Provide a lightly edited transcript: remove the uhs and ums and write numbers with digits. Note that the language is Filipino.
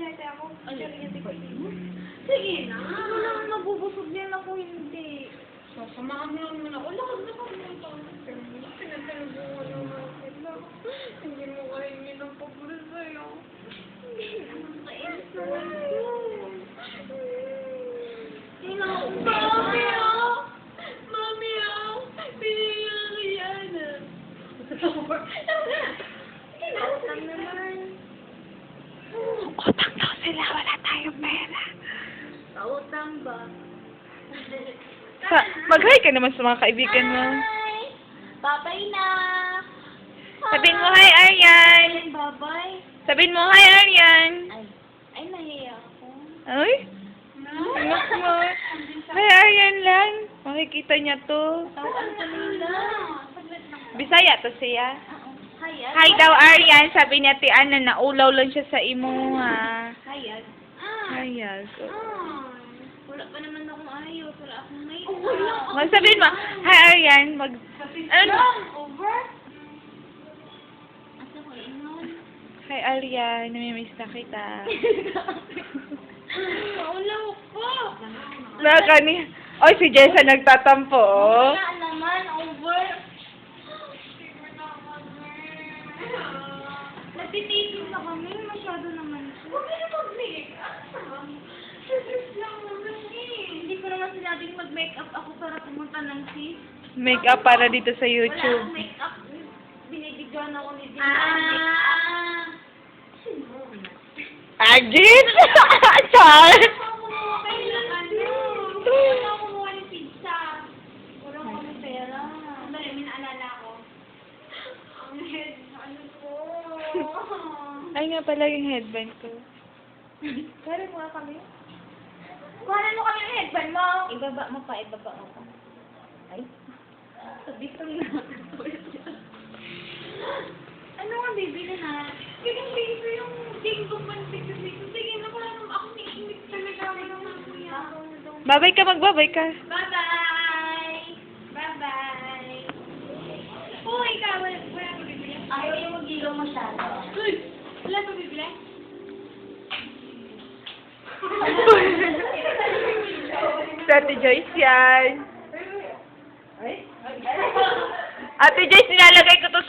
Siyete ako. Siyete ko. Sige na. Ano naman mabubusog yan ako hindi. Sasamahan mo lang naman ako. Lakad na kami ng pangit. Pinagsalubungan naman sila. Hindi mo kainin ang paborito sa'yo. Kainis naman yun. Mami, ah! Mami, ah! Pinili ka yan, ah. Utang naman. Utang daw sila, wala tayong pera. Pautang ba? Mag-hi ka naman sa mga kaibigan mo. Hi! Babay na! Sabihin mo, hi, Aryan. Babay. Sabihin mo, hi, Aryan. Ay, nahiya ako. Ay? Anak mo. Hi, Aryan lang. Makikita niya to. Tawag ka nila. Bisaya to siya. Hayat. Hi daw, Aryan. Sabi niya, ti Ana, naulaw lang siya sa imo, ha. Hayat. Hayag. Wala pa naman akong ayos. Wala akong may... Sabihin mo, hi, Aryan. Ano? Over? Asa ko inon? Hi, Aryan. Namimiss na kita. Maulaw ko! Nakani. Oy, si Jessa nagtatampo, oh. Wala naman. Over. Nagtitigil na kami. Masyado naman. Huwag ka na mag-make. Stress lang naman eh. Hindi ko naman sinabing mag-makeup ako para pumunta ng sis. Make-up para dito sa Wala YouTube. akong makeup. Binibigyan ako ni Jim. Agit! Char! Kailan ano? Wala ako kumuha ng pizza. Wala ako ng pera. Sandali, may naalala ko. Ang head, ano ko? Ay nga pala yung headband ko. Pero mukha kami. Kuhanan mo kami ng headband mo. Ibaba mo pa, ibaba mo pa. Ay. Sabi ko na. Ano nga bibili na? Pinag-bigay ko yung jingo pantik sa dito. Sige na, parang ako niimik talaga. Wala naman kuya. Babay ka, magbabay ka. Bye-bye! Bye-bye! Uy, ikaw, wala pa bibili? Ayaw yung mag-ilaw masyado. Uy! Wala pa bibili? Sa Ate Joyce yan. Ate Joyce, nilalagay ko to sa